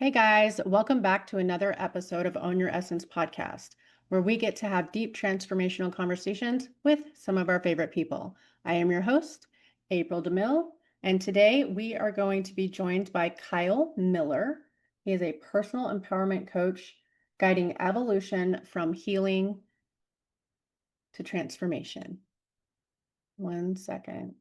Hey guys, welcome back to another episode of Own Your Essence podcast, where we get to have deep transformational conversations with some of our favorite people. I am your host, April DeMille, and today we are going to be joined by Kyle Miller. He is a personal empowerment coach guiding evolution from healing to transformation. 1 second.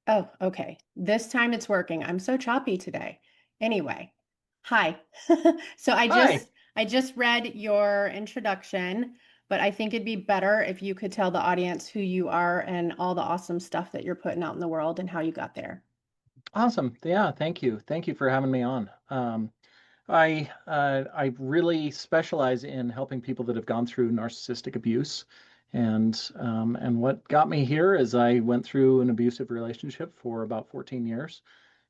Oh, okay. This time it's working. I'm so choppy today. Anyway, hi. So I Hi. just I just read your introduction, but I think it'd be better if you could tell the audience who you are and all the awesome stuff that you're putting out in the world and how you got there. Awesome. Yeah, thank you. Thank you for having me on. I really specialize in helping people that have gone through narcissistic abuse. And what got me here is I went through an abusive relationship for about 14 years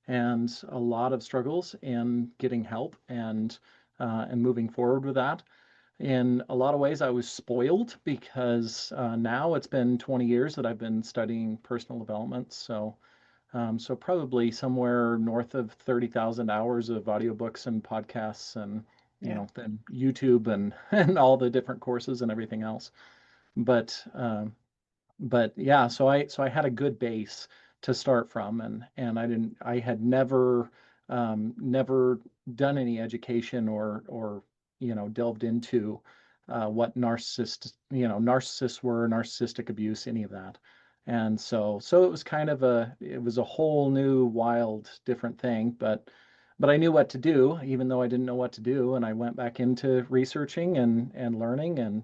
and a lot of struggles in getting help and moving forward with that. In a lot of ways, I was spoiled because now it's been 20 years that I've been studying personal development. So probably somewhere north of 30,000 hours of audiobooks and podcasts and, Yeah. then YouTube and, and all the different courses and everything else. But, but yeah, so I had a good base to start from and I had never done any education or, delved into, what narcissists were, narcissistic abuse, any of that. And so it was it was a whole new, wild, different thing, but I knew what to do, even though I didn't know what to do. And I went back into researching and learning and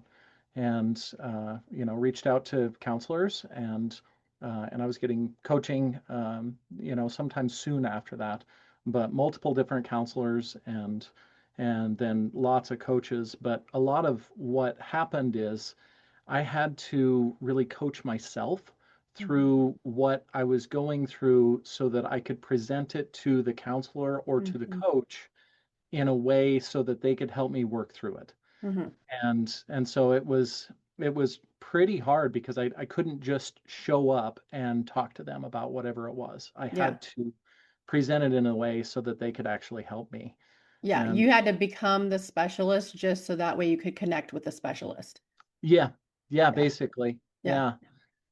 reached out to counselors and I was getting coaching, sometimes soon after that, but multiple different counselors and then lots of coaches. But a lot of what happened is I had to really coach myself Mhm. through what I was going through so that I could present it to the counselor or to the Mhm. coach in a way so that they could help me work through it. Mhm. And so it was pretty hard because I couldn't just show up and talk to them about whatever it was. I Yeah. had to present it in a way so that they could actually help me. Yeah. And You had to become the specialist just so that way you could connect with the specialist. yeah, yeah, Yeah. basically. Yeah. Yeah.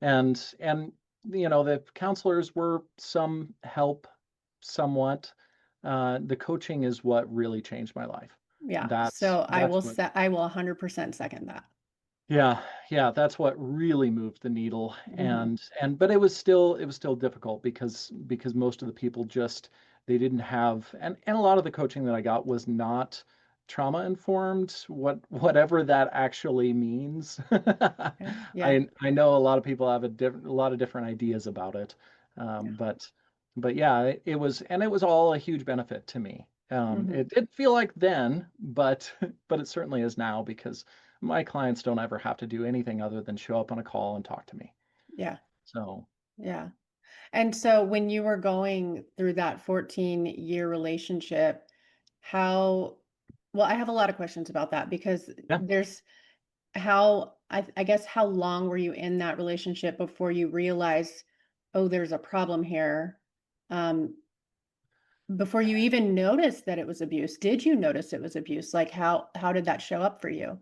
And the counselors were some help somewhat. The coaching is what really changed my life. Yeah. That's So I that's will what set I will 100% second that. Yeah, yeah, that's what really moved the needle. Hmm. But it was still difficult because most of the people just they didn't have and a lot of the coaching that I got was not trauma informed, whatever that actually means. Okay. Yeah. I know a lot of people have a lot of different ideas about it. Yeah. But yeah, it was all a huge benefit to me. Hmm. It did feel like then, but but it certainly is now because my clients don't ever have to do anything other than show up on a call and talk to me. Yeah. So, Yeah. And so when you were going through that 14-year relationship, how, well, I have a lot of questions about that because yeah. there's I guess how long were you in that relationship before you realized, oh, there's a problem here? Um, Before you even noticed that it was abuse, did you notice it was abuse? Like how did that show up for you?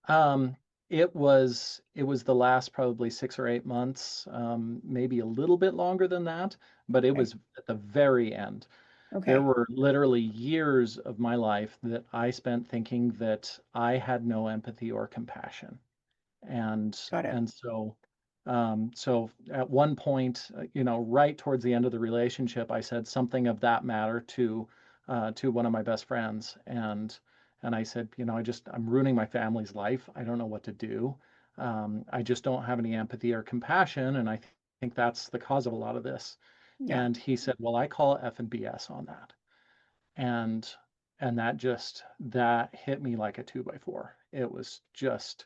Um, it was the last probably 6 or 8 months, maybe a little bit longer than that, but it Okay. was at the very end. There Okay. were literally years of my life that I spent thinking that I had no empathy or compassion. And Got it. so at one point, right towards the end of the relationship, I said something of that matter to one of my best friends, and I said, I'm ruining my family's life. I don't know what to do. I just don't have any empathy or compassion, and I think that's the cause of a lot of this. Yeah. And he said, well, I call F and BS on that. And that hit me like a two by four. It was just,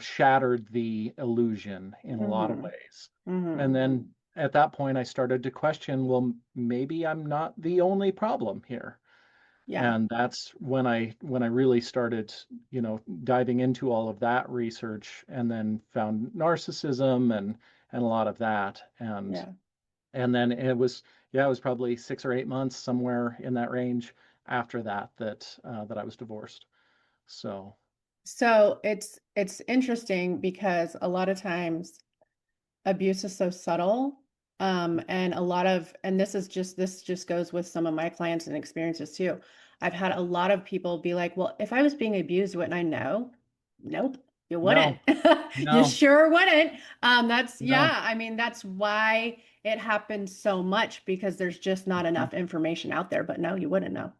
shattered the illusion in a lot of Mm-hmm. ways. Mm-hmm. And then at that point I started to question, well, maybe I'm not the only problem here. Yeah. And that's when I really started, diving into all of that research and then found narcissism and a lot of that. Yeah. And then it was, yeah, it was probably 6 or 8 months, somewhere in that range after that I was divorced. So, So it's interesting because a lot of times abuse is so subtle. And a lot of, and this just goes with some of my clients and experiences too. I've had a lot of people be like, well, if I was being abused, wouldn't I know? Nope, you wouldn't. no, You no, sure wouldn't. no, Yeah, I mean, that's why it happens so much because there's just not mhm, enough information out there. But no, you wouldn't know.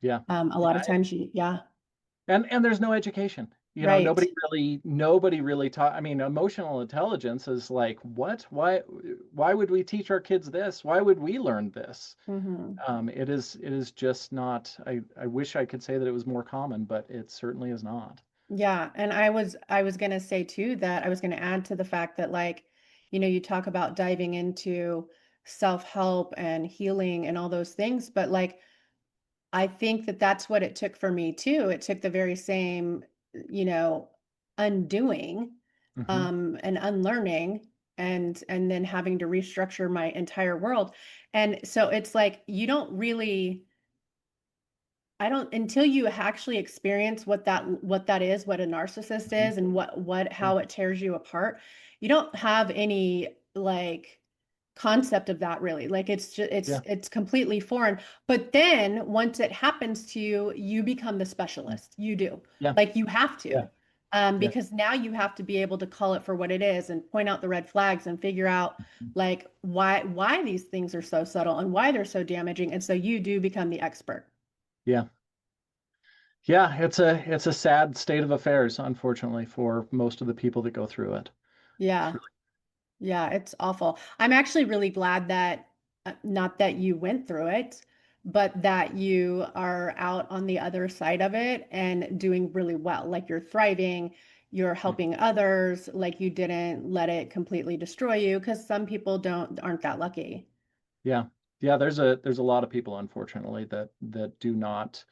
yeah, A lot of yeah. times yeah, And there's no education. right. Nobody really taught. I mean, emotional intelligence is like, what? Why would we teach our kids this? Why would we learn this? Hmm. It is just not. I wish I could say that it was more common, but it certainly is not. Yeah, and I was gonna say too that I was gonna add to the fact that like, you talk about diving into self-help and healing and all those things, but like I think that that's what it took for me too. It took the very same, you know, undoing Hmm. and unlearning and then having to restructure my entire world. And so it's like you don't really I don't until you actually experience what that is, what a narcissist Hmm. is and what Yeah, how it tears you apart. You don't have any like concept of that really. Like it's just yeah, it's completely foreign. But then once it happens to you, you become the mm, specialist. You do. yeah, Like you have yeah, to. yeah. Because now you have to be able to call it for what it is and point out the red flags and figure out Mhm. like why these things are so subtle and why they're so damaging. And so you do become the expert. Yeah, yeah. It's a sad state of affairs, unfortunately, for most of the people that go through it. It's Yeah. really, Yeah, it's awful. I'm actually really glad that not that you went through it, but that you are out on the other side of it and doing really well. Like you're thriving, you're mm, helping others, like you didn't let it completely destroy you because some people aren't that lucky. yeah, yeah. There's a lot of people, unfortunately, that do not.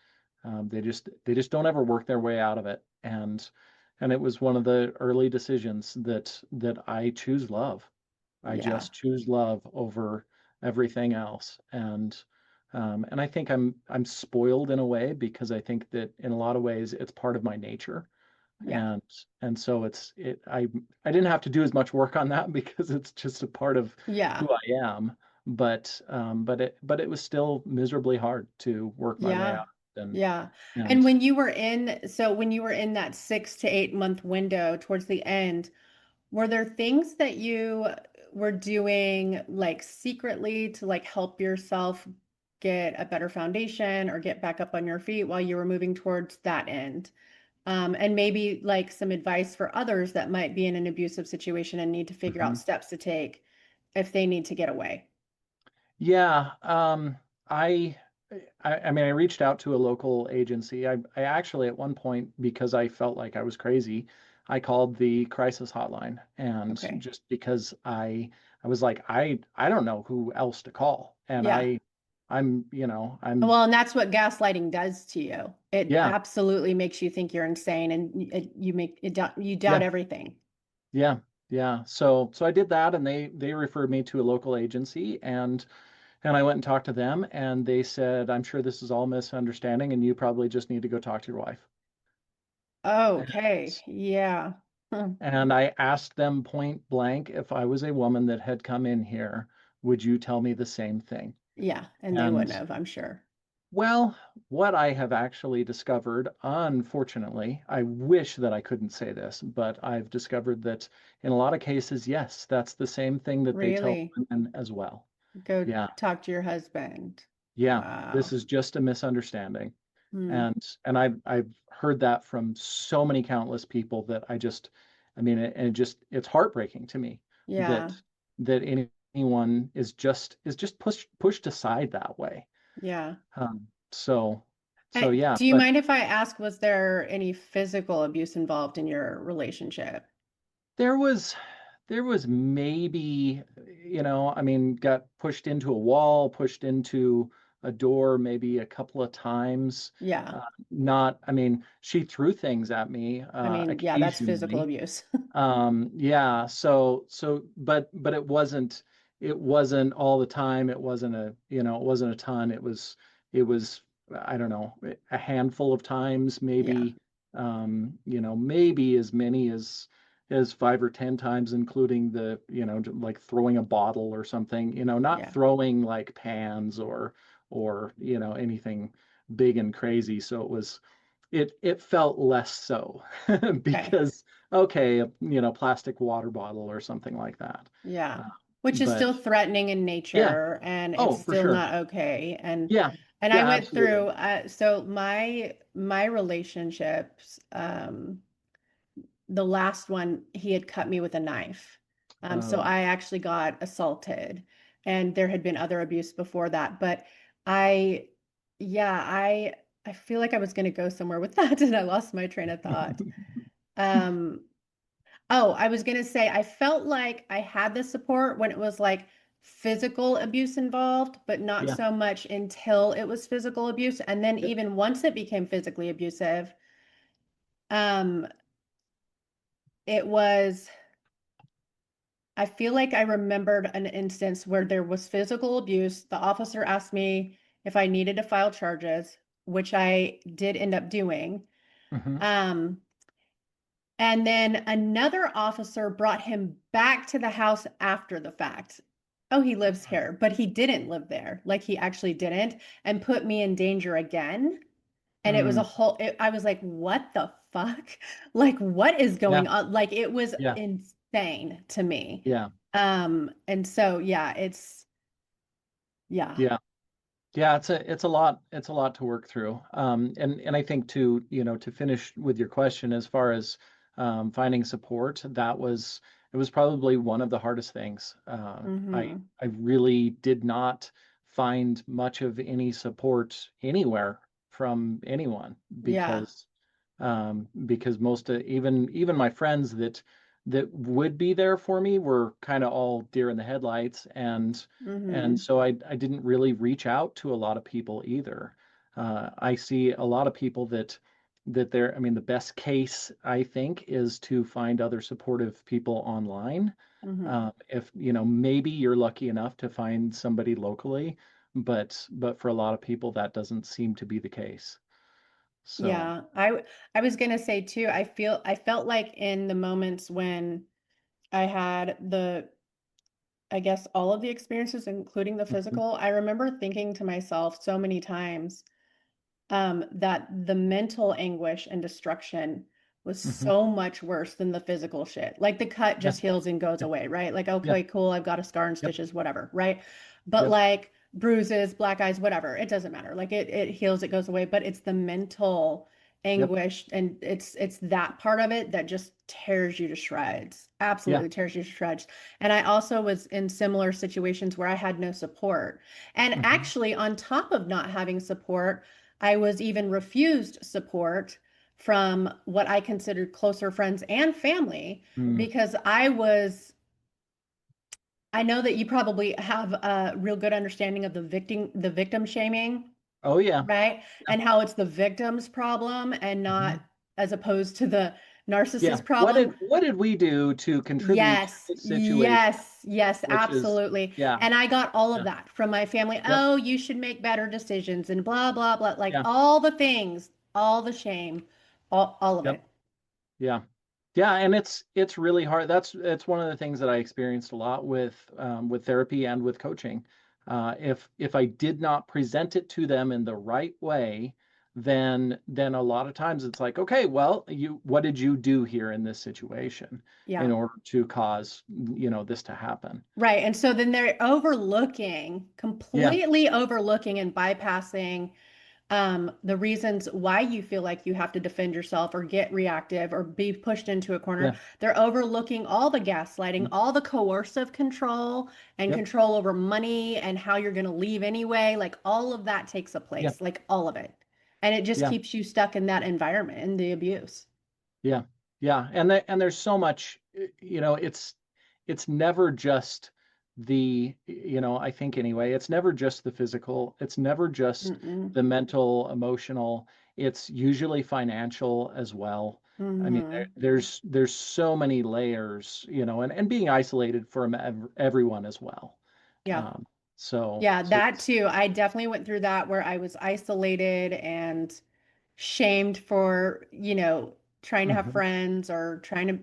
They just don't ever work their way out of it. And it was one of the early decisions that I choose love. I Yeah. just choose love over everything else. And I think I'm spoiled in a way because I think that in a lot of ways it's part of my nature. Yeah. And so I didn't have to do as much work on that because it's just a part of Yeah. who I am. But it was still miserably hard to work my way Yeah. out. And Yeah. And and when you were in that 6 to 8 month window towards the end, were there things that you were doing like secretly to like help yourself get a better foundation or get back up on your feet while you were moving towards that end? And maybe like some advice for others that might be in an abusive situation and need to figure out Mhm. steps to take if they need to get away. Yeah, I, I mean, I reached out to a local agency. I actually, at one point, because I felt like I was crazy, I called the crisis hotline, and Okay. just because I was like, I don't know who else to call, and Yeah. I'm, Well, and that's what gaslighting does to you. It yeah, absolutely makes you think you're insane and you doubt yeah, everything. yeah, yeah. So I did that, and they referred me to a local agency, and I went and talked to them, and they said, I'm sure this is all misunderstanding, and you probably just need to go talk to your wife. Okay. Yeah. Hmm. And I asked them point blank, if I was a woman that had come in here, would you tell me the same thing? Yeah. And they And wouldn't have, I'm sure. well, what I have actually discovered, unfortunately, I wish that I couldn't say this, but I've discovered that in a lot of cases, yes, that's the same thing that they tell Really? women as well. Go Yeah, talk to your husband. yeah, this Wow. is just a misunderstanding. Hmm. And I've heard that from so many countless people that I mean, it's heartbreaking to me Yeah. that that anyone is just pushed aside that way. Yeah. Um, so so yeah, Do you but mind if I ask, was there any physical abuse involved in your relationship? there was there was maybe, I mean, got pushed into a wall, pushed into a door maybe a couple of times. Yeah. Not, I mean, she threw things at me I mean, yeah, that's physical occasionally. abuse. Yeah, but it wasn't all the time. It wasn't it wasn't a ton. It was, I don't know, a handful of times, Yeah. maybe, maybe as many as 5 or 10 times, including like throwing a bottle or something, not Yeah. throwing like pans or anything big and crazy. So it felt less so Okay. because okay, plastic water bottle or something like that. Yeah. Uh, Which is but still threatening in yeah, nature and it's oh, for still sure. not okay. Yeah, And I yeah, went through absolutely. so my relationships, the last one, he had cut me with a knife. So Oh, I actually got assaulted and there had been other abuse before that. But I, yeah, I feel like I was going to go somewhere with that and I lost my train of thought. Um, oh, I was going to say, I felt like I had the support when it was like physical abuse involved, but not yeah. so much until it was physical abuse. And then Yep. even once it became physically abusive, um, it was I feel like I remembered an instance where there was physical abuse. The officer asked me if I needed to file charges, which I did end up doing. Hmm. Um, and then another officer brought him back to the house after the fact. Oh, he lives here, but he didn't live there. Like he actually didn't, and put me in danger again. And it was a Mm, I was like, what the fuck? Like, what is yeah, going on? Like, it was yeah, insane to me. yeah, And so, yeah, yeah. yeah. Yeah, it's a lot to work through. And I think to finish with your question, as far as finding support, it was probably one of the hardest things. Mm-hmm. I really did not find much of any support anywhere from anyone Yeah. because even my friends that would be there for me were kind of all deer in the headlights, and Mm-hmm. so I didn't really reach out to a lot of people either. I see a lot of people I mean, the best case, I think, is to find other supportive people online. Mm-hmm. If, maybe you're lucky enough to find somebody locally, but for a lot of people, that doesn't seem to be the case. So, Yeah. I was gonna say too, I felt like in the moments when I had I guess all of the experiences, including the mhm, physical, I remember thinking to myself so many times, that the mental anguish and destruction was mhm, so much worse than the physical shit. Like the cut yeah, just heals and goes yeah, away, right? Like, yeah, okay, cool, I've got a scar and yep, stitches, whatever, right? But yep, like bruises, black eyes, whatever, it doesn't matter. Like it heals, it goes away, but it's the mental yep, anguish and it's that part of it that just tears you to shreds. yeah, Absolutely tears you to shreds. And I also was in similar situations where I had no support. And mhm, actually, on top of not having support, I was even refused support from what I considered closer friends and family mm. because I know that you probably have a real good understanding of the victim shaming, Oh yeah, right? yeah, And how it's the victim's problem and mhm, not as opposed to the yeah. narcissist What problem. did what did we do to contribute to Yes, this situation, yes, yes, which is, absolutely. yeah, And I got all of yeah, that from my family. yep, Oh, you should make better decisions and blah, blah, blah. Like yeah, all the things, all the shame, all of yep, it. yeah. Yeah, and it's really hard. It's one of the things that I experienced a lot with therapy and with coaching. If I did not present it to them in the right way, then a lot of times it's like, okay, well, what did you do here in this situation in Yeah. order to cause this to happen? Right. And so then they're Yeah, completely overlooking and bypassing the reasons why you feel like you have to defend yourself or get reactive or be pushed into a corner. yeah, They're overlooking all the gaslighting, mm, all the coercive control and yep, control over money and how you're going to leave anyway. Like all of that takes a yeah, place, like all of it. And it just yeah. keeps you stuck in that environment in the abuse. Yeah, yeah, and there's so much, it's never just I think anyway, it's never just the physical, it's never just Mm-mm. the mental, emotional, it's usually financial as well. I mean, Mm-hmm. there's so many layers, and being isolated from everyone as well. Yeah. Um, so Yeah, so that too. I definitely went through that where I was isolated and shamed for, trying to have mhm. friends or trying to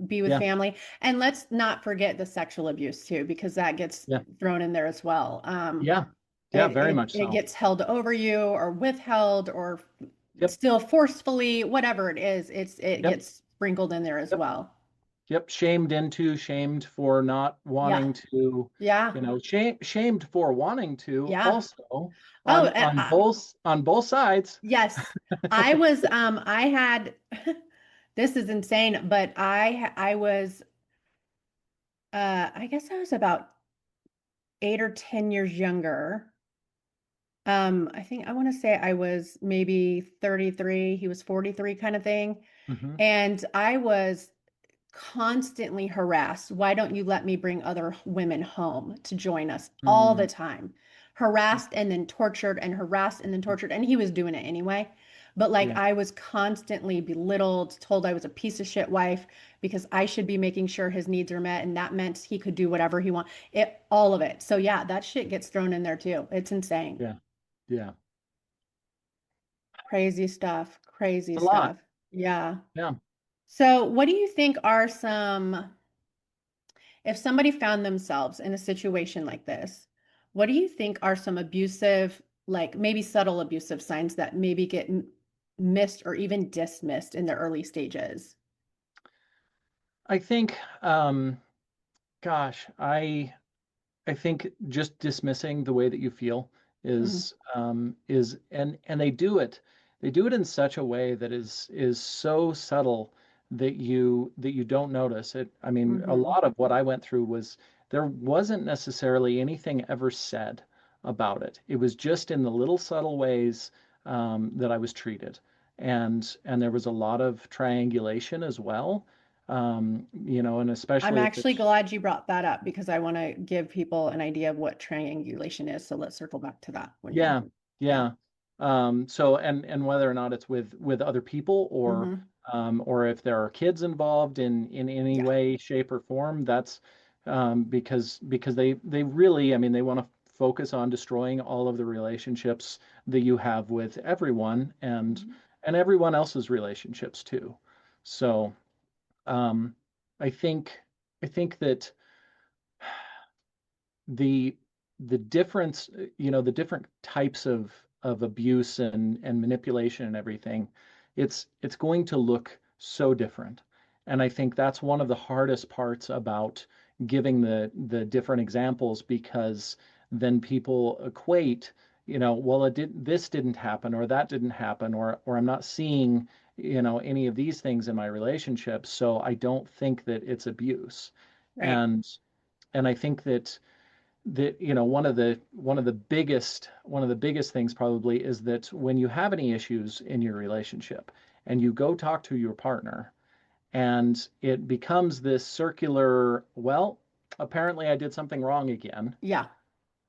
be with Yeah, family. And let's not forget the sexual abuse too, because that gets yeah, thrown in there as well. yeah, yeah, It very it much it so. gets held over you or withheld or Yep, still forcefully, whatever it is, it yep, gets sprinkled in there as yep. well. Yep, shamed for not Yeah. wanting to, Yeah. shamed for wanting to Yeah. also Oh, on both sides. yes. I had this is insane, but I was I guess I was about 8 or 10 years younger. I think I want to say I was maybe 33, he was 43 kind of thing. Hmm. And I was constantly harassed. Why don't you let me bring other women home to join us all the Mm, time? Harassed and then tortured and harassed and then tortured. And he was doing it anyway. But like yeah, I was constantly belittled, told I was a piece of shit wife because I should be making sure his needs are met. And that meant he could do whatever he want. All of it. So yeah, that shit gets thrown in there too. It's insane. yeah, yeah. Crazy stuff. Crazy It's a lot. stuff. Yeah. Yeah. So what do you think are some if somebody found themselves in a situation like this, what do you think are some abusive, like maybe subtle abusive signs that maybe get missed or even dismissed in the early stages? I think, gosh, I think just dismissing the way that you feel Mhm. and they do it in such a way that is so subtle that you don't notice it. I mean, a Mhm. lot of what I went through was there wasn't necessarily anything ever said about it. It was just in the little subtle ways that I was treated, and there was a lot of triangulation as well. And I'm especially if actually it's glad you brought that up because I want to give people an idea of what triangulation is. So let's circle back to that when you're, Yeah, yeah. yeah. So and whether or not it's with other people Hmm. or if there are kids involved in any Yeah. way, shape, or form, that's because they really, I mean, they want to focus on destroying all of the relationships that you have with everyone Mhm. and everyone else's relationships too. So um, I think I think that the the difference, the different types of abuse and manipulation and everything, it's going to look so different. And I think that's one of the hardest parts about giving the different examples because then people equate, well, this didn't happen or that didn't happen or I'm not seeing, any of these things in my relationship, so I don't think that it's abuse. Right. And I think that one of the biggest things probably is that when you have any issues in your relationship and you go talk to your partner and it becomes this circular, well, apparently I did something wrong again, Yeah.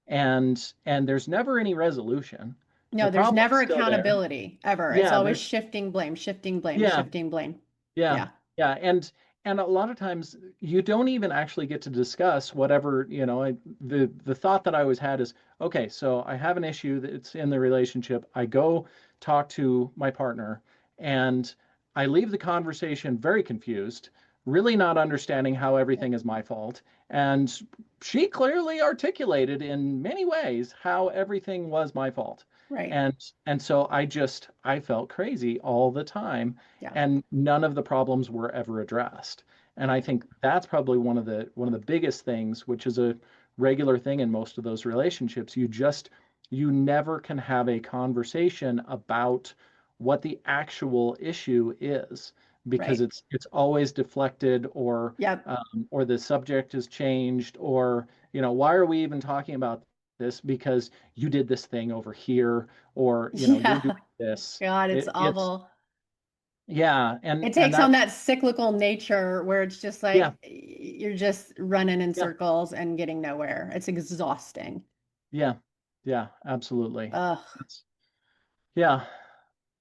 and there's never any resolution. The No, there's problem's never still there. accountability ever. It's Yeah, always there's shifting blame, shifting blame, yeah, shifting blame. yeah, Yeah. yeah, and a lot of times you don't even actually get to discuss whatever, the thought that I always had is, okay, so I have an issue that's in the relationship. I go talk to my partner and I leave the conversation very confused, really not understanding how everything is my fault. And she clearly articulated in many ways how everything was my fault. Right. And so I felt crazy all the time Yeah. and none of the problems were ever addressed. And I think that's probably one of the biggest things, which is a regular thing in most of those relationships. You never can have a conversation about what the actual issue is because Right. it's always deflected Yep. or the subject is changed or why are we even talking about this because you did this thing over here or you're doing Yeah. this. God, it's It's awful. Yeah, It and takes on that that cyclical nature where it's just yeah, like you're just running in yeah, circles and getting nowhere. It's exhausting. yeah, yeah, absolutely. Ugh. That's, yeah.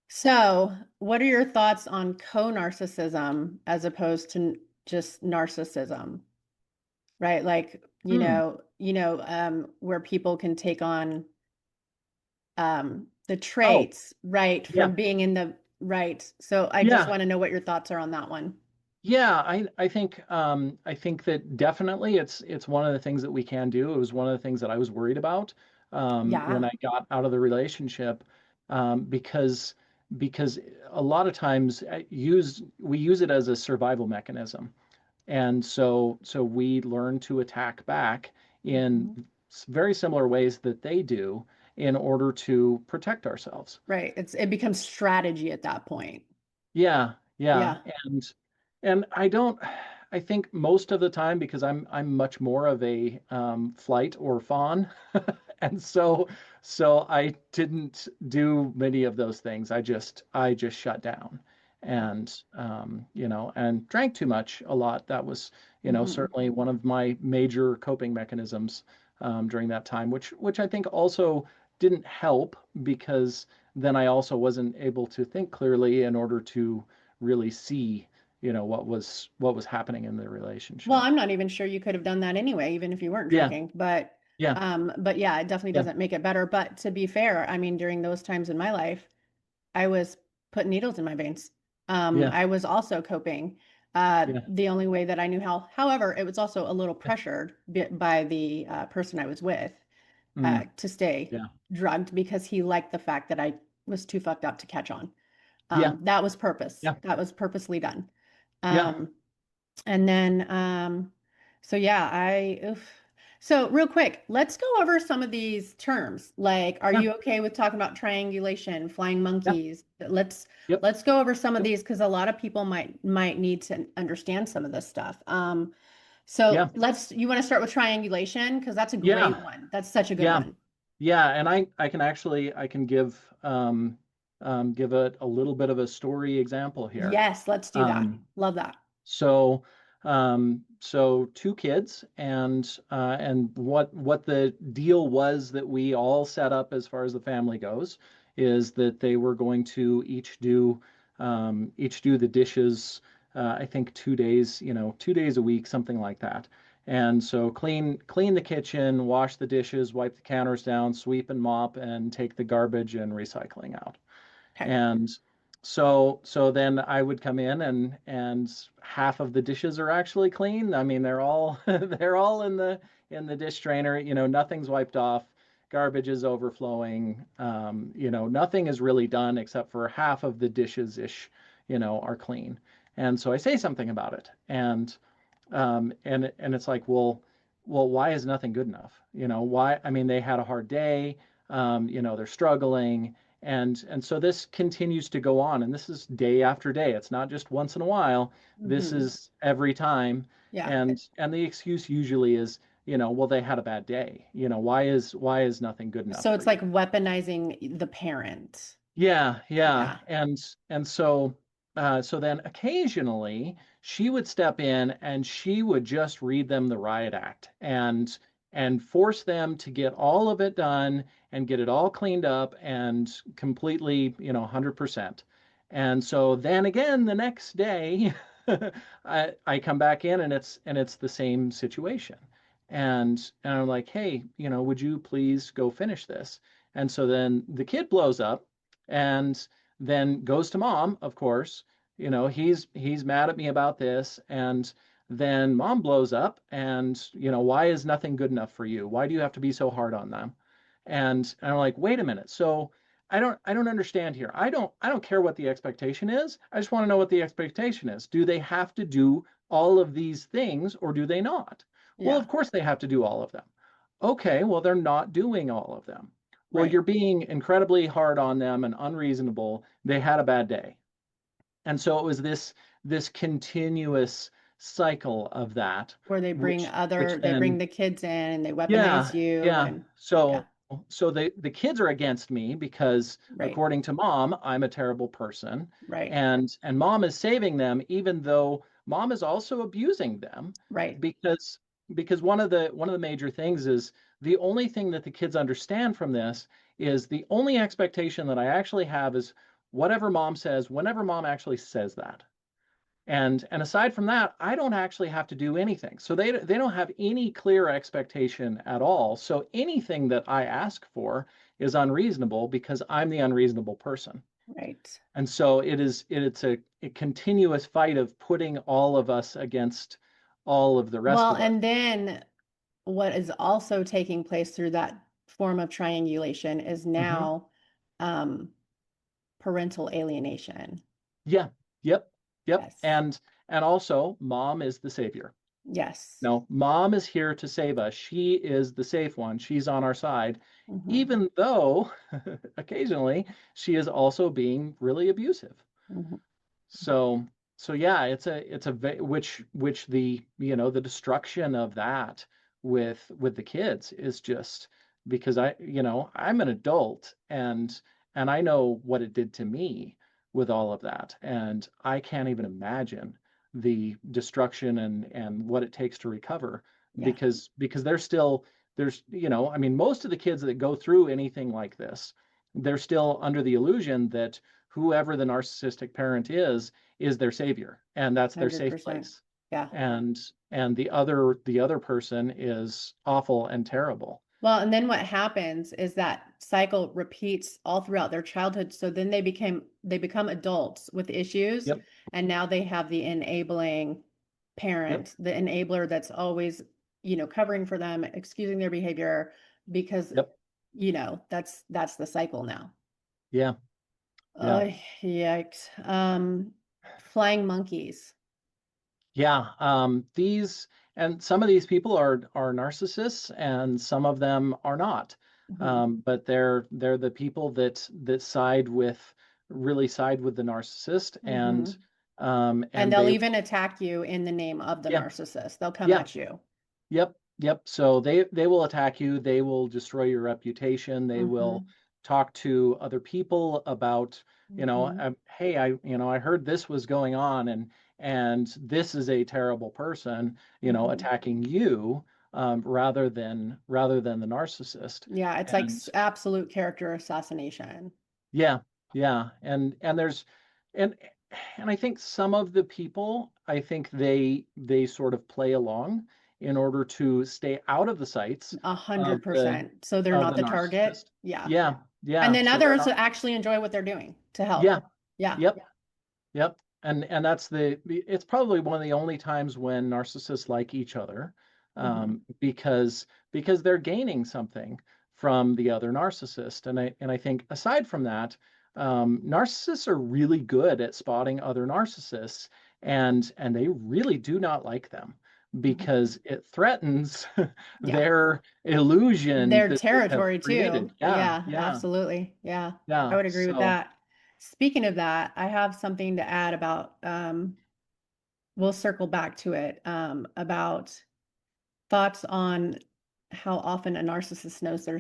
So, what are your thoughts on co-narcissism as opposed to just narcissism? Right? Like, Hmm. where people can take on the Oh, traits, right, yeah. from being in the right. So I just Yeah. want to know what your thoughts are on that one. Yeah, I think that definitely it's one of the things that we can do. It was one of the things that I was worried about when Yeah. I got out of the relationship, because a lot of times we use it as a survival mechanism, and so we learn to attack back in Mhm. very similar ways that they do in order to protect ourselves. Right. It becomes strategy at that point. Yeah, yeah. Yeah. And I think most of the time because I'm much more of a flight or fawn. And so I didn't do many of those things. I just shut down and and drank too much a lot. That was, Hmm. certainly one of my major coping mechanisms during that time, which I think also didn't help because then I also wasn't able to think clearly in order to really see, what was happening in the Well, relationship. I'm not even sure you could have done that anyway, even if you weren't Yeah, drinking. yeah, But yeah, it definitely yeah, doesn't make it better. But to be fair, I mean, during those times in my life, I was putting needles in my veins. yeah, I was also coping. yeah, The only way that I knew how. However, it was also a little yeah, pressured by the person I was with mm, to stay yeah, drugged because he liked the fact that I was too fucked up to catch on. yeah, That was purpose. yeah, That was purposely done. yeah, Um, and then, so yeah, oof. So real quick, let's go over some of these terms. Like, are yeah, you okay with talking about triangulation, flying yeah, monkeys? yep, Let's go over some of yep, these because a lot of people might need to understand some of this stuff. So yeah, you want to start with triangulation because that's a yeah, great one. That's such a good yeah, one. yeah. And I can give a little bit of a story example here. Yes, let's do that. Um, Love that. So, so two kids, and what the deal was that we all set up as far as the family goes is that they were going to each do the dishes. I think 2 days, 2 days a week, something like that. And so clean the kitchen, wash the dishes, wipe the counters down, sweep and mop, and take the garbage and recycling out. Okay. And so then I would come in and half of the dishes are actually clean. I mean, they're all they're all in the dish drainer. Nothing's wiped off. Garbage is overflowing. Nothing is really done except for half of the dishes ish, are clean. And so I say something about it, and it's like, well, why is nothing good enough? Why? I mean, they had a hard day. They're struggling, and so this continues to go on, and this is day after day. It's not just once in a while. This Hmm. is every time, Yeah. and the excuse usually is, well, they had a bad day. Why is nothing good enough So for it's like you? weaponizing the parent. Yeah, yeah. Yeah. And so then occasionally she would step in and she would just read them the riot act and force them to get all of it done and get it all cleaned up and completely, 100%. And so then again the next day I come back in and it's the same situation. And I'm like, "Hey, would you please go finish this?" And so then the kid blows up and then goes to mom, of course. He's mad at me about this. And then mom blows up and, why is nothing good enough for you? Why do you have to be so hard on them? And I'm like, wait a minute. So I don't understand here. I don't care what the expectation is. I just want to know what the expectation is. Do they have to do all of these things or do they not? Well, Yeah. of course they have to do all of them. Okay, well, they're not doing all of them. Well, Right. you're being incredibly hard on them and unreasonable. They had a bad day. And so it was this continuous cycle of that, Where which they bring then the kids in and they yeah, weaponize you yeah. and So yeah. so the kids are against me because Right. according to mom, I'm a terrible person, Right. and mom is saving them, even though mom is also abusing them, Right. because one of the major things is the only thing that the kids understand from this is the only expectation that I actually have is whatever mom says, whenever mom actually says that. And aside from that, I don't actually have to do anything. So they don't have any clear expectation at all. So anything that I ask for is unreasonable because I'm the unreasonable person. Right. And so it's a continuous fight of putting all of us against all of the rest Well, of us. and then what is also taking place through that form of triangulation is Hmm. now um, parental alienation. Yeah. Yep. Yep. Yes. And also mom is the savior. Yes. No, mom is here to save us. She is the safe one. She's on our side, Hmm. even though occasionally she is also being really abusive. Hmm. So, so yeah, which the destruction of that with the kids is just because I'm an adult and I know what it did to me with all of that, and I can't even imagine the destruction and what it takes to recover Yeah. because I mean, most of the kids that go through anything like this, they're still under the illusion that whoever the narcissistic parent is their savior, and that's their safe 100%. place. Yeah. And the other person is awful and terrible. Well, and then what happens is that cycle repeats all throughout their childhood. So then they become adults with issues, Yep. and now they have the enabling Yep. parent, the enabler that's always, covering for them, excusing their behavior because, Yep. that's the cycle now. Yeah. Yeah. Oh, yikes. Flying monkeys. Yeah. These and some of these people are narcissists, and some of them are not. Mhm. But they're the people that really side with the narcissist, and Mhm. And and they'll they even attack you in the name of the yeah narcissist. They'll come yeah at you. Yep, yep. So they will attack you. They will destroy your reputation. They will Mhm. talk to other people about, Mhm. hey, I heard this was going on, and this is a terrible person, Mhm. attacking you, rather than the narcissist. Yeah, it's like And absolute character assassination. yeah, yeah, and there's and and I think some of the people, I think they sort of play along in order to stay out of the sights A of hundred the percent. So they're of not the the target. narcissist. Yeah. Yeah, And yeah. then So they're others not. actually enjoy what they're doing to help. Yeah, Yeah. yep, yep. And it's probably one of the only times when narcissists like each other, Hmm. because they're gaining something from the other narcissist. And I think aside from that, narcissists are really good at spotting other narcissists, and they really do not like them Hmm. because it threatens Yeah. their illusion Their that they have territory created. too. Yeah, Yeah, yeah, absolutely. Yeah. I yeah. would agree with So, that. Speaking of that, I have something to add about we'll circle back to it about thoughts on how often a narcissist knows they're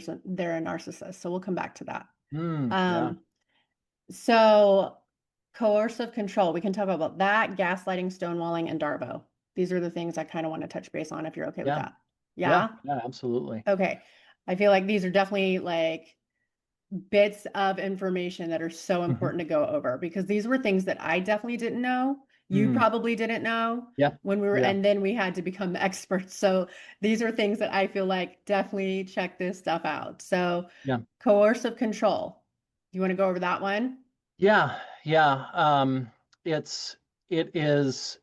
a narcissist. So we'll come back to that. yeah, Um, so coercive control, we can talk about that, gaslighting, stonewalling, and Darbo. These are the things I kind of want to touch base on if you're okay with yeah. that. Yeah, Yeah? yeah, absolutely. Okay. I feel like these are definitely like bits of information that are so Hmm. important to go over because these were things that I definitely didn't know. You Mm, probably didn't know yeah, when we were, yeah, and then we had to become the experts. So these are things that I feel like definitely check this stuff out. So yeah, coercive control. You want to go over that one? yeah, yeah. It is.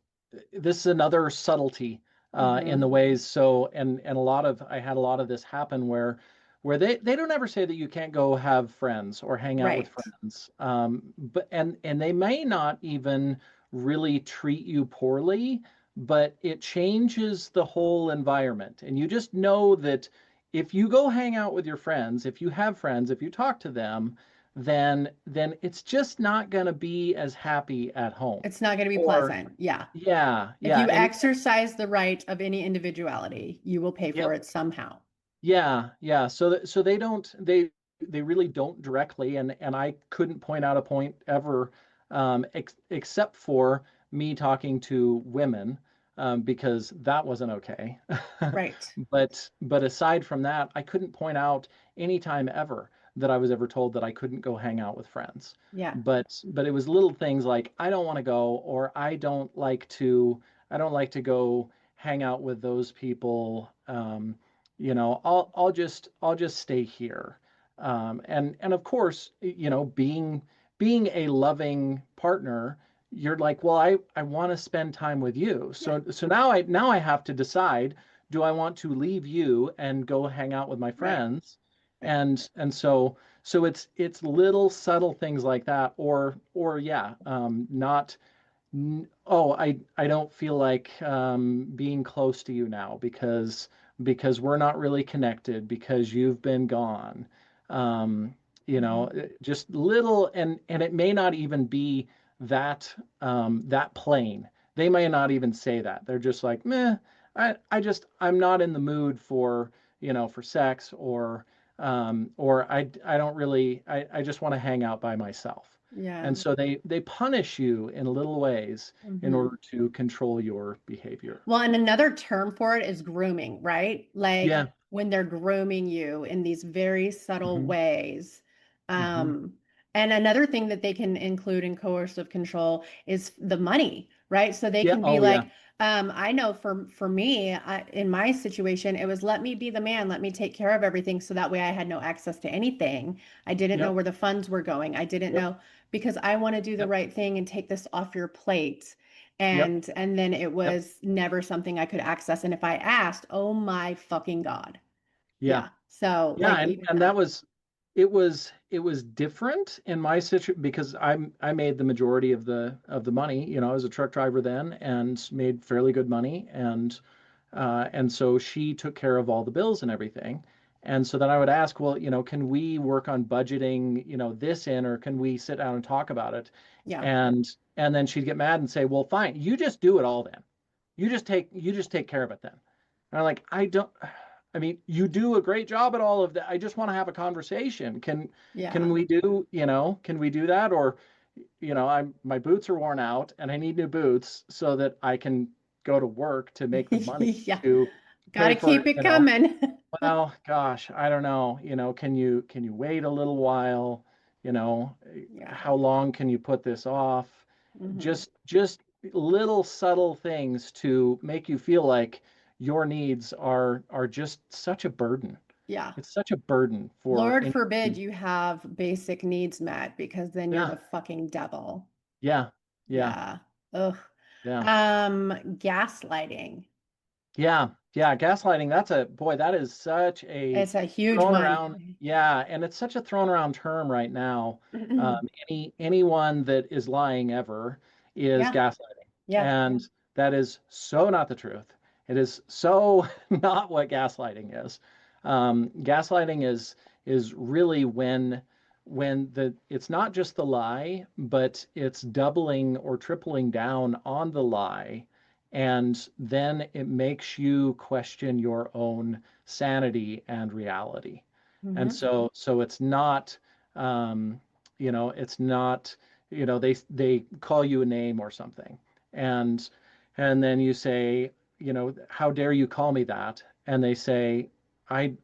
This is another subtlety in the Hmm. ways. So, and I had a lot of this happen where they don't ever say that you can't go have friends or hang out with Right. friends. But and they may not even really treat you poorly, but it changes the whole environment. And you just know that if you go hang out with your friends, if you have friends, if you talk to them, then it's just not going to be as happy at home. It's not going to be Or pleasant. Yeah. yeah, If yeah, you and exercise the right of any individuality, you will pay for yep, it somehow. Yeah, yeah. So they don't they really don't directly, and I couldn't point out a point ever, except for me talking to women, because that wasn't okay. Right. But aside from that, I couldn't point out any time ever that I was ever told that I couldn't go hang out with friends. Yeah. But it was little things like I don't want to go, or I don't like to go hang out with those people. I'll just stay here. And of course, being a loving partner, you're like, well, I want to spend time with you. Yeah. So now I have to decide, do I want to leave you and go hang out with my Right. friends? Right. And so it's little subtle things like that, or yeah, not oh, I don't feel like being close to you now because we're not really connected because you've been gone. Um, Hmm. just little, and it may not even be that plain. They may not even say that. They're just like, meh, I'm not in the mood for sex, or I don't really, I just want to hang out by myself. Yeah. And so they punish you in little ways in Hmm. order to control your behavior. Well, and another term for it is grooming, right? Like Yeah. when they're grooming you in these very subtle Hmm. ways. Hmm. Um, and another thing that they can include in coercive control is the money, right? So they Yeah. can be Oh, yeah. like, I know for me, in my situation, it was let me be the man, let me take care of everything, so that way I had no access to anything. I didn't know Yep. where the funds were going. I didn't Yep. know because I want to do the Yep. right thing and take this off your plate. Yep. And then it Yep. was never something I could access. And if I asked, oh my fucking God. Yeah. Yeah. So Yeah. like And even and that that. was it was different in my situation because I made the majority of the money. I was a truck driver then and made fairly good money, and so she took care of all the bills and everything. And so then I would ask, well, can we work on budgeting, this in, or can we sit down and talk about it? Yeah. And then she'd get mad and say, well, fine, you just do it all then. You just take care of it then. And I'm like, I mean, you do a great job at all of that. I just want to have a conversation. Can Yeah. we can we do that? Or, my boots are worn out and I need new boots so that I can go to work to make the money Yeah. to Got pay to keep for, it coming. well, gosh, I don't know. Can you wait a little while? You know, Yeah. how long can you put this off? Hmm. Just little subtle things to make you feel like your needs are just such a burden. Yeah. It's such a burden for Lord any. forbid you have basic needs met because then you're Yeah, the fucking devil. yeah, yeah, Yeah. Ugh. yeah. Gaslighting. Yeah, yeah, gaslighting, that is such a It's a huge thrown one. around, yeah, and it's such a thrown around term right now. Anyone that is lying ever is Yeah. gaslighting. Yeah. And that is so not the truth. It is so not what gaslighting is. Gaslighting is really when it's not just the lie, but it's doubling or tripling down on the lie, and then it makes you question your own sanity and reality. And Hmm. so it's not, it's not, they call you a name or something, and and then you say, how dare you call me that? And they say, I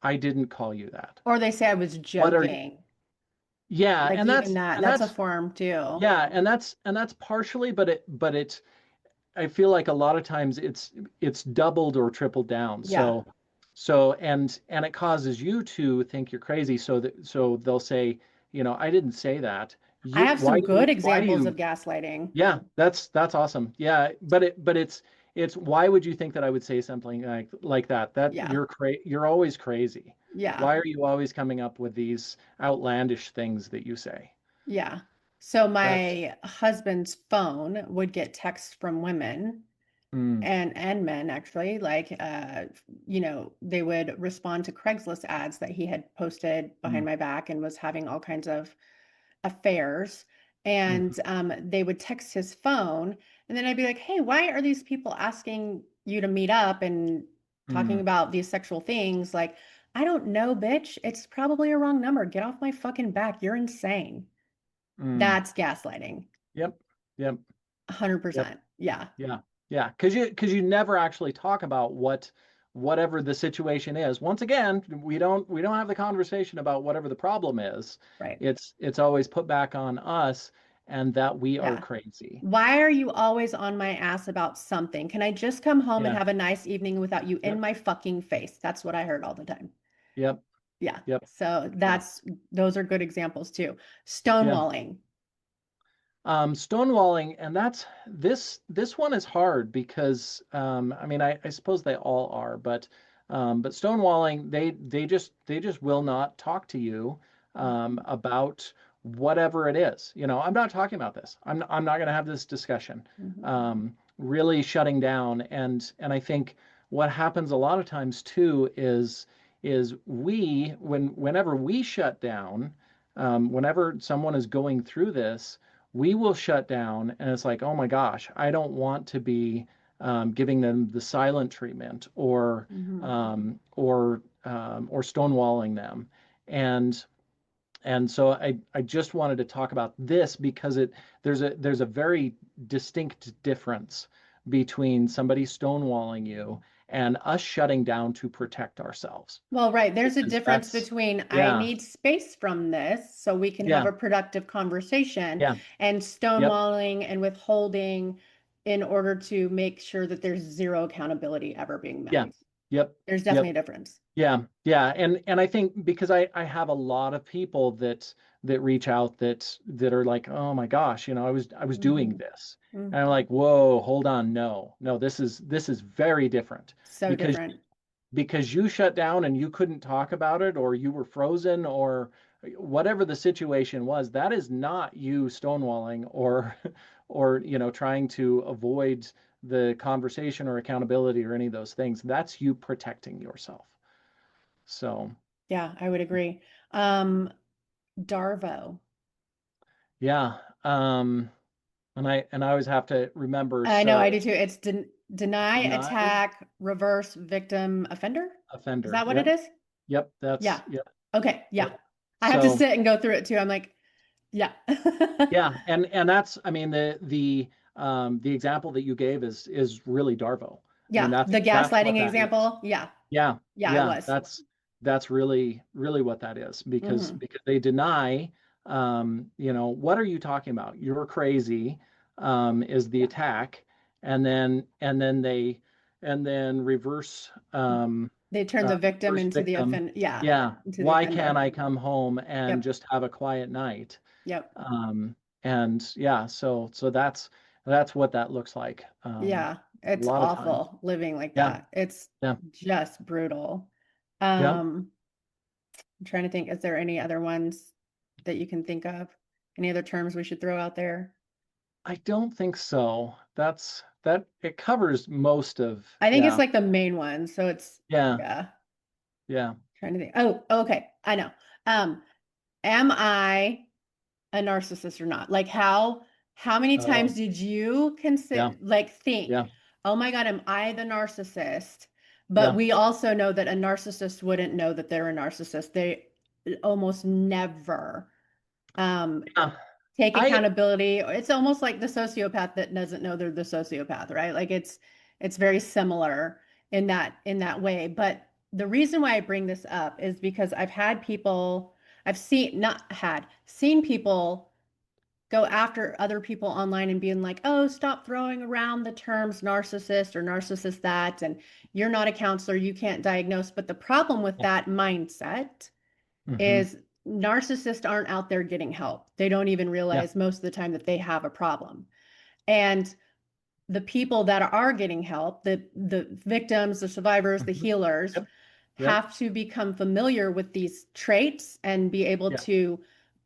I didn't call you that. Or they say I was What are you? joking. Yeah, Like and even that's that, and that's a that's form too. yeah, and that's partially, but I feel like a lot of times it's doubled or tripled down. Yeah. So it causes you to think you're crazy. So they'll say, I didn't say that. I You have some good why do examples of you gaslighting. Yeah, that's awesome. Yeah, but it's why would you think that I would say something like that? That Yeah. you're always crazy. Yeah. Why are you always coming up with these outlandish things that you say? Yeah. So That's my husband's phone would get texts from women mm, and men actually, like they would respond to Craigslist ads that he had posted behind mm, my back and was having all kinds of affairs. mhm. And they would text his phone, and then I'd be like, "Hey, why are these people asking you to meet up?" And talking Mm, about these sexual things, like, I don't know, bitch. It's probably a wrong number. Get off my fucking back. You're insane. mm. That's gaslighting. Yep. Yep. Yep. 100%. Yeah. Yeah. Yeah. Because you never actually talk about whatever the situation is. Once again, we don't have the conversation about whatever the problem is. Right. It's always put back on us and that we are Yeah. crazy. Why are you always on my ass about something? Can I just come home and Yeah. have a nice evening without you in Yep. my fucking face? That's what I heard all the time. Yep. Yeah. Yep. So Yep. those are good examples too. Yeah. Stonewalling. Stonewalling, and this one is hard because I mean I suppose they all are, but stonewalling they just will not talk to you about whatever it is. I'm not talking about this. I'm not going to have this discussion. Mhm. Really shutting down, and I think what happens a lot of times too is whenever we shut down, whenever someone is going through this we will shut down and it's like, oh my gosh, I don't want to be giving them the silent treatment Mhm. or stonewalling them. And and so I just wanted to talk about this because there's a very distinct difference between somebody stonewalling you and us shutting down to protect ourselves. Well, right. There's a Because difference that's between I yeah, need space from this so we can have yeah, a productive conversation yeah, and yep, stonewalling and withholding in order to make sure that there's zero accountability ever being yeah, met. yep, There's yep. definitely a difference. Yeah, yeah, and I think because I have a lot of people that reach out that are like, oh my gosh, I was doing Hmm. this, and I'm Hmm. like, whoa, hold on, no, this is very different So because different. you shut down and you couldn't talk about it or you were frozen or whatever the situation was. That is not you stonewalling or trying to avoid the conversation or accountability or any of those things. That's you protecting yourself. So, Yeah, I would agree. Um, Darvo. yeah. And I always have to remember, I know, I so do too. It's deny, deny attack, reverse, victim, offender. Is offender. that what it Yep. is? Yep. Yeah. Yep. Okay. Yeah. Yep. I have to So, sit and go through it too. I'm like, yeah. yeah, and that's, I mean, the example that you gave is really Darvo. I mean, Yeah. that's The that's what gaslighting that is. example. Yeah. Yeah, Yeah, it yeah, was. that's really what that is because Hmm. they deny, what are you talking about? You're crazy, is the Yeah. attack, and then reverse, They turned the victim reverse into the victim. offender. Yeah. Yeah, Into the why can't offender. I come home and Yep. just have a quiet night? Yep. Um, and yeah, so that's what that looks like, Yeah. a It's lot of times. awful living like Yeah, that. It's yeah, just brutal. yeah. I'm trying to think, is there any other ones that you can think of? Any other terms we should throw out there? I don't think so. That it covers most of, I think it's yeah, like the main one. So it's, yeah, yeah, yeah. trying to think. Oh, okay. I know. Um, am I a narcissist or not? Like how many times Oh, did you yeah, consider like think, yeah, oh my God, am I the narcissist? But yeah, we also know that a narcissist wouldn't know that they're a narcissist. They almost never um yeah. take I accountability. It's almost like the sociopath that doesn't know they're the sociopath, right? Like it's very similar in that way. But the reason why I bring this up is because I've had people, I've seen not had seen people go after other people online and being like, "Oh, stop throwing around the terms narcissist or narcissist that and you're not a counselor, you can't diagnose." But the problem with yeah, that mindset hmm, is narcissists aren't out there getting help. They don't even yeah, realize most of the time that they have a problem. And the people that are getting help, the victims, the survivors, the hmm, healers, yep, yep, have to become familiar with these traits and be able yeah, to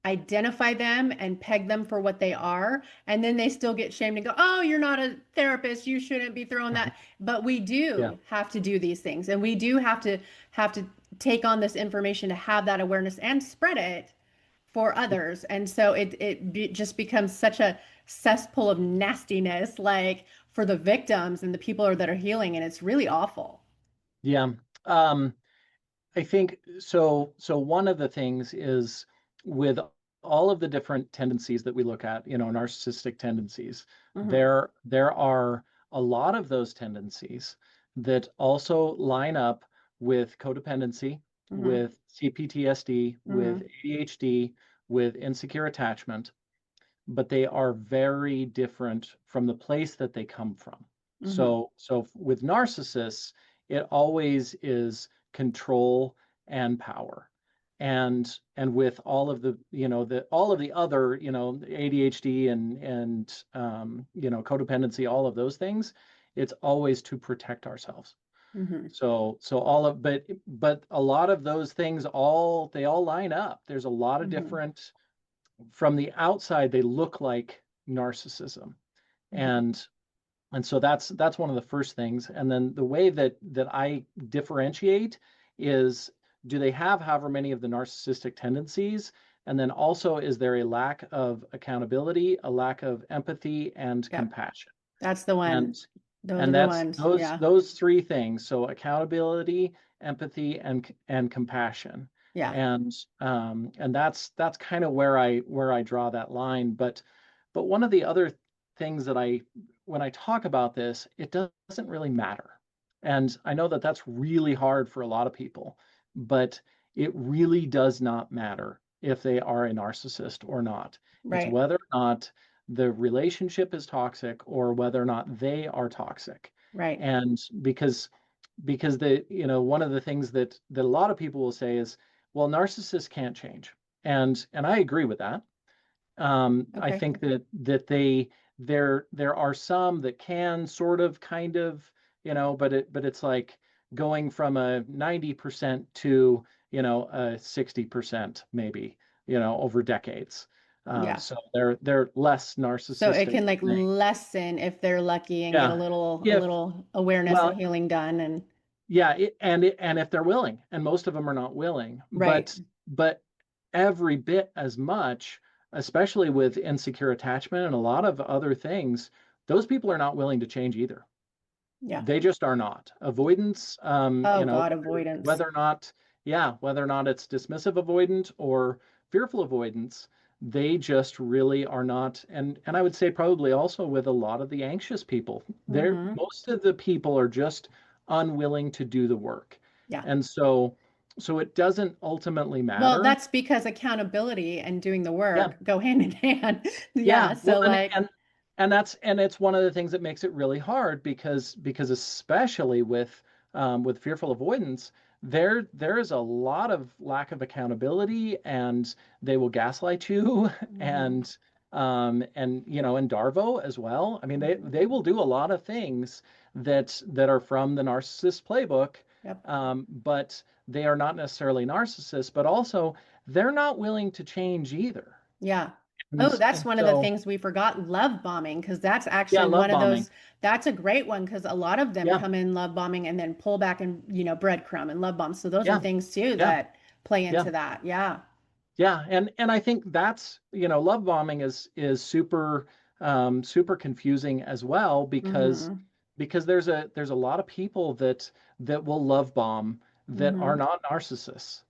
identify them and peg them for what they are. And then they still get shamed and go, "Oh, you're not a therapist. You shouldn't be throwing mhm, that." But we yeah, do have to do these things, and we do have to take on this information to have that awareness and spread it for yeah, others. And so just becomes such a cesspool of nastiness, like for the victims and the people that are healing, and it's really awful. Yeah. Um, I think so. So one of the things is with all of the different tendencies that we look at, narcissistic tendencies, Hmm. there are a lot of those tendencies that also line up with codependency, Hmm. with CPTSD, with Hmm. ADHD, with insecure attachment, but they are very different from the place that they come from. Hmm. So with narcissists, it always is control and power. And with all of the, all of the other, ADHD and codependency, all of those things, it's always to protect ourselves. Hmm. So all of but a lot of those things they all line up. There's a lot of Hmm. different from the outside they look like narcissism, Hmm. and so that's one of the first things. And then the way that I differentiate is, do they have however many of the narcissistic tendencies, and then also is there a lack of accountability, a lack of empathy and Yep. compassion. That's the one. and Those are and the that's ones. those Yeah. those three things, so accountability, empathy, and compassion. Yeah. And that's kind of where I draw that line. But one of the other things that when I talk about this, it doesn't really matter. And I know that that's really hard for a lot of people, but it really does not matter if they are a narcissist or not. It's Right. whether or not the relationship is toxic or whether or not they are toxic. Right. And because one of the things that a lot of people will say is, well, narcissists can't change. And I agree with that. I Okay. think that there are some that can sort of kind of, but it's like going from a 90% to, a 60% maybe, over decades. Yeah. So they're less So it narcissistic can like than they. lessen if they're lucky and get a Yeah. If little awareness Well, and healing done and yeah, and if they're willing, and most of them are not willing, right. but every bit as much, especially with insecure attachment and a lot of other things, those people are not willing to change either. Yeah. They just are not. Avoidance, Oh God, avoidance. whether or not, yeah, whether or not it's dismissive avoidant or fearful avoidance, they just really are not. And I would say probably also with a lot of the anxious people, Hmm. most of the people are just unwilling to do the work. Yeah. And so it doesn't ultimately Well, matter. that's because accountability and doing the Yeah. work go hand in hand. Yeah. Yeah, well, So like, and it's one of the things that makes it really hard because especially with fearful avoidance, there is a lot of lack of accountability, and they will gaslight you, mhm, and Darvo as well. I mean, mhm. they will do a lot of things that are from the narcissist playbook, Yep. but they are not necessarily narcissists, but also they're not willing to change either. Yeah. Oh, that's And one of the so, things we forgot, love bombing, because that's yeah, actually love one of bombing. those, that's a great one because a lot of them Yeah, come in love bombing and then pull back and, breadcrumb and love bomb. So those are yeah, things too yeah, that play yeah, into that. Yeah. yeah. And I think that's, love bombing is super confusing as well, Hmm. because there's a lot of people that will love bomb that are Hmm. not narcissists.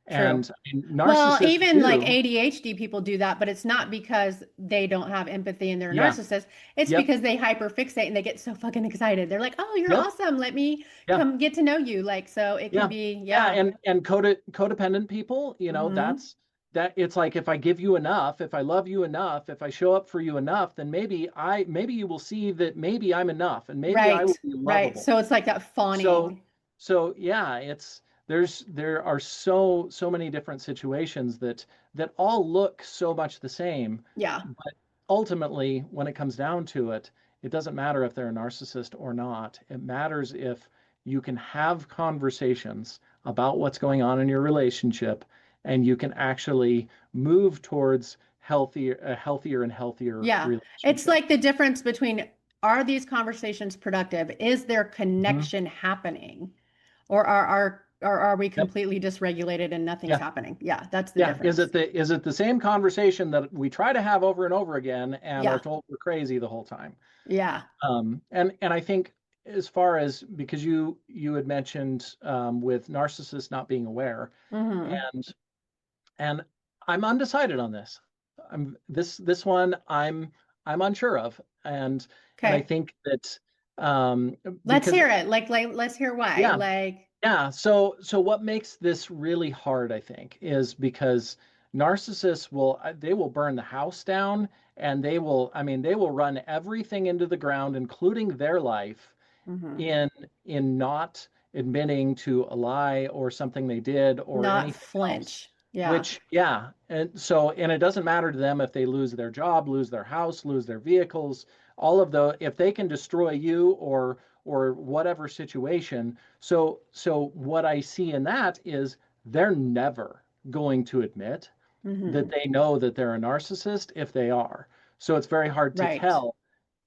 True. And I mean, Well, narcissists even like do. ADHD people do that, but it's not because they don't have empathy and they're a Yeah. narcissist. It's Yep. because they hyperfixate and they get so fucking excited. They're like, "Oh, you're Yep. awesome. Let me Yeah. come get to know you." Like, so it can Yeah. be, Yeah. yeah. And codependent people, Hmm. that it's like, if I give you enough, if I love you enough, if I show up for you enough, then maybe you will see that maybe I'm enough, and maybe I will Right. be Right. lovable. So it's like that So fawning. so yeah, there are so many different situations that all look so much the same, Yeah. but ultimately, when it comes down to it, it doesn't matter if they're a narcissist or not. It matters if you can have conversations about what's going on in your relationship, and you can actually move towards a healthier and healthier Yeah. It's relationship. like the difference between, are these conversations productive? Is there Mhm. connection happening? Or are we Yep. completely dysregulated and nothing's Yeah. happening? Yeah, that's the Yeah. difference. Is it the same conversation that we try to have over and over again and are Yeah. told we're crazy the whole time? Yeah. And I think as far as, because you had mentioned with narcissists not being aware, Mm-hmm. and and I'm undecided on this. This one I'm unsure of, and I Okay. think that Let's because hear it. Let's hear why. yeah, Like, yeah. So what makes this really hard, I think, is because narcissists they will burn the house down, and I mean, they will run everything into the ground, including their life, mm-hmm. in not admitting to a lie or something they did or Not anything else. flinch. Yeah. Which, yeah, and it doesn't matter to them if they lose their job, lose their house, lose their vehicles, all of if they can destroy you or whatever situation. So what I see in that is they're never going to admit that Mm-hmm. they know that they're a narcissist if they are. So it's very hard to Right. tell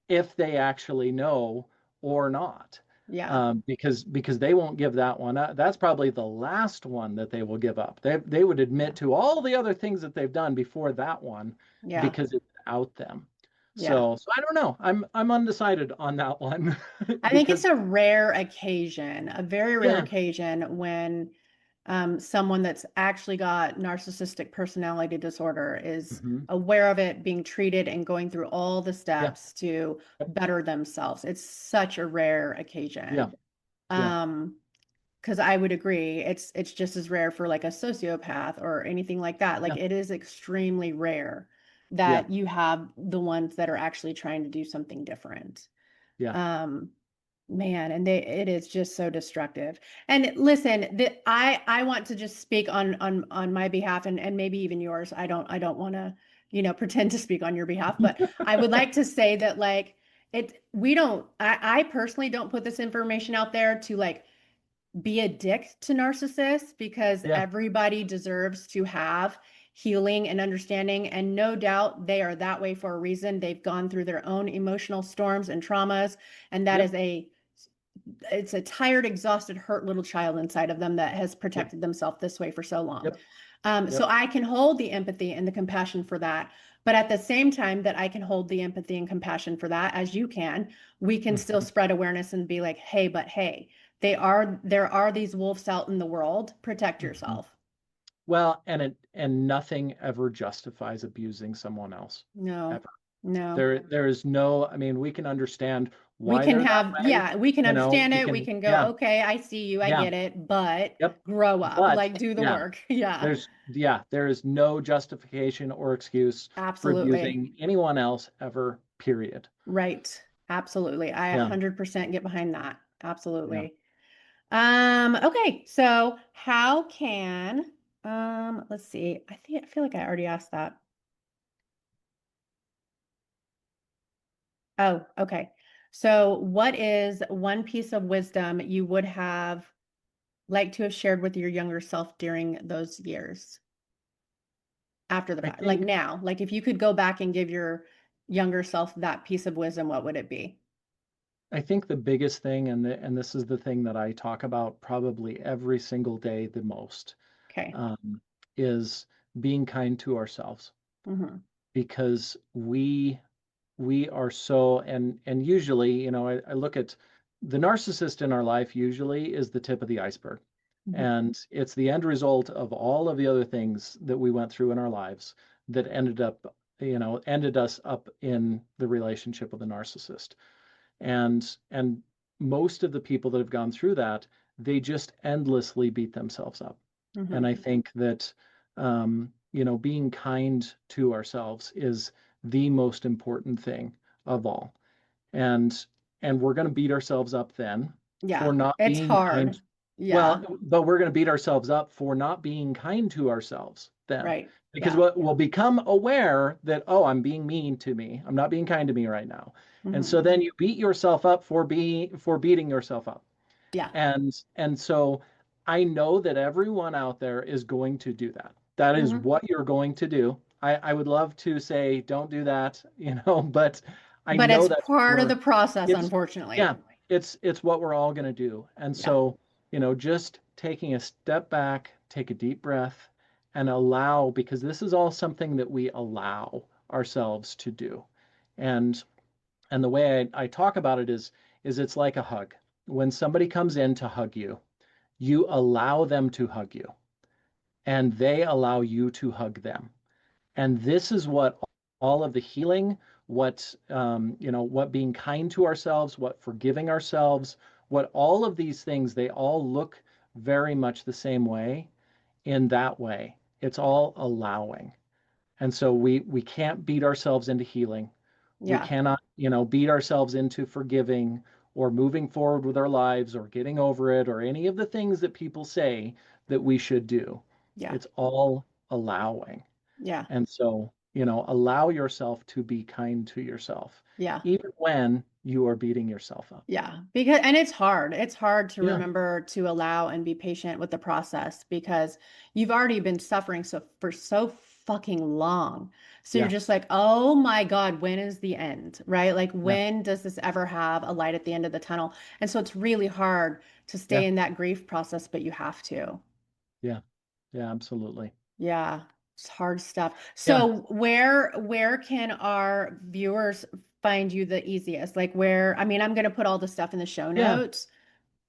if they actually know or not, Yeah. because they won't give that one up. That's probably the last one that they will give up. They would Yeah. admit to all the other things that they've done before that one Yeah. because it's out them. Yeah. So I don't know. I'm undecided on that one I think it's because a rare occasion, a very rare yeah, occasion when someone that's actually got narcissistic personality disorder is hmm aware of it, being treated, and going through all the yeah, steps to yep, better themselves. It's such a rare yeah, occasion. yeah, Um, because I would agree, it's just as rare for like a sociopath or anything like that. Like yeah, it is extremely rare yeah, that you have the ones that are actually trying to do something different. yeah, Um, Man, and it is just so destructive. And listen, I want to just speak on my behalf and maybe even yours. I don't want to, pretend to speak on your behalf, but I would like to say that like we don't I personally don't put this information out there to like be a dick to narcissists because yeah, everybody deserves to have healing and understanding. And no doubt they are that way for a reason. They've gone through their own emotional storms and traumas. And that is yep, it's a tired, exhausted, hurt little child inside of them that has yep, protected themselves this way for so long. yep, So yep, I can hold the empathy and the compassion for that. But at the same time that I can hold the empathy and compassion for that, as you can, we can still hmm spread awareness and be like, hey, but hey, there are these wolves out in the world. Protect hmm yourself. Well, and nothing ever justifies abusing someone else, No, ever. no. There is no, I mean, we can understand We why can they're that have, way. yeah, we can understand We it. We can, can go, yeah, okay, I see you, I yeah, get it, but yep. grow up, But like do the yeah, work. Yeah, there is no justification or excuse for absolutely. abusing anyone else ever, period. Right. Absolutely. I Yeah, 100% get behind that. yeah. Absolutely. Okay, so how can let's see. I feel like I already asked that. Oh, okay. So what is one piece of wisdom you would have liked to have shared with your younger self during those years after the I fact? Like think now, like if you could go back and give your younger self that piece of wisdom, what would it be? I think the biggest thing, and this is the thing that I talk about probably every single day the most, Okay. um, is being kind to ourselves, Mm-hmm. because we are so, and usually, I look at the narcissist in our life usually is the tip of the iceberg, Mm-hmm. and it's the end result of all of the other things that we went through in our lives that ended us up in the relationship with the narcissist. And most of the people that have gone through that, they just endlessly beat themselves up. Mm-hmm. And I think that being kind to ourselves is the most important thing of all. And and we're going to beat ourselves up then for Yeah, not it's being kind. hard. Yeah, Well, but we're going to beat ourselves up for not being kind to ourselves then, right. because Yeah. we'll become aware that, oh, I'm being mean to me, I'm not being kind to me right now. And Hmm. so then you beat yourself up for beating yourself up. Yeah. And so I know that everyone out there is going to do that. That is Hmm. what you're going to do. I would love to say don't do that, but I But know it's that's part of where the process, it's, unfortunately. yeah, it's what we're all going to do. And Yeah. so, just taking a step back, take a deep breath, and allow, because this is all something that we allow ourselves to do. And and the way I talk about it is is it's like a hug. When somebody comes in to hug you, you allow them to hug you, and they allow you to hug them. And this is what all of the healing, what what being kind to ourselves, what forgiving ourselves, what all of these things, they all look very much the same way in that way. It's all allowing. And so we can't beat ourselves into healing. We Yeah. cannot, beat ourselves into forgiving or moving forward with our lives or getting over it or any of the things that people say that we should do. Yeah. It's all allowing. Yeah. And so, allow yourself to be kind to yourself, Yeah. even when you are beating yourself up. Yeah, because and it's hard. It's hard to Yeah. remember to allow and be patient with the process because you've already been suffering so fucking long. So you're Yeah. just like, "Oh my God, when is the end?" Right? Like Yeah. when does this ever have a light at the end of the tunnel? And so it's really hard to Yeah. stay in that grief process, but you have to. Yeah. Yeah. Absolutely. Yeah, it's hard stuff. Yeah. So where can our viewers find you the easiest? Like where, I mean, I'm gonna put all the stuff in the show Yeah. notes.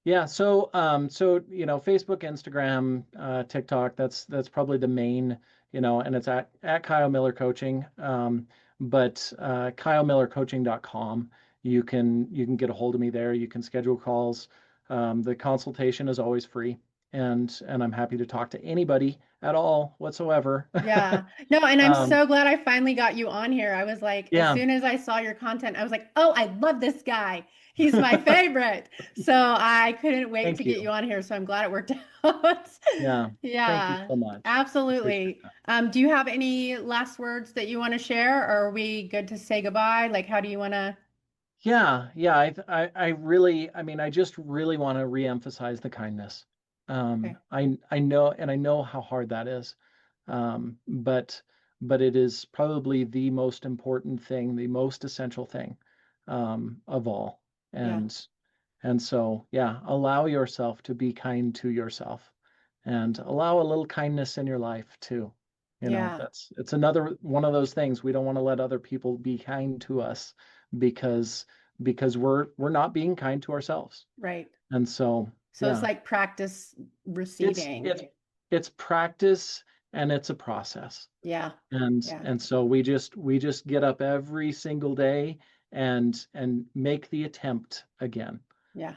Yeah, so Facebook, Instagram, TikTok, that's probably the main, and it's at Kyle Miller Coaching. But KyleMillerCoaching.com, you can get a hold of me there. You can schedule calls. The consultation is always free, and I'm happy to talk to anybody at all whatsoever. Yeah. No, and I'm Um, so glad I finally got you on here. I was like, as yeah, soon as I saw your content, I was like, oh, I love this guy. He's my favorite. So I couldn't wait to thank get you. you on here. So I'm glad it worked out. Yeah, thank you Yeah, so much. Appreciate absolutely. that. Do you have any last words that you want to share, or are we good to say goodbye? Like, how do you want to? Yeah, yeah. I really, I mean, I just really want to reemphasize the kindness. Okay. I know, and I know how hard that is. But it is probably the most important thing, the most essential thing, of all. Yeah. And so, yeah, allow yourself to be kind to yourself, and allow a little kindness in your life too. Yeah. It's another one of those things. We don't want to let other people be kind to us because we're not being kind to ourselves. Right. And so, So it's yeah, like practice it's receiving. it's it's practice, and it's a process. Yeah. And Yeah. and so we just get up every single day and make the attempt again. Yeah.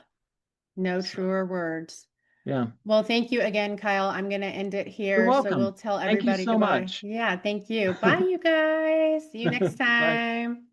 No So, truer words. yeah. Well, thank you again, Kyle. I'm going to end it You're here. So we'll welcome. tell Thank you everybody so goodbye. much. Yeah, thank you. Bye, you guys. See you next Bye. time.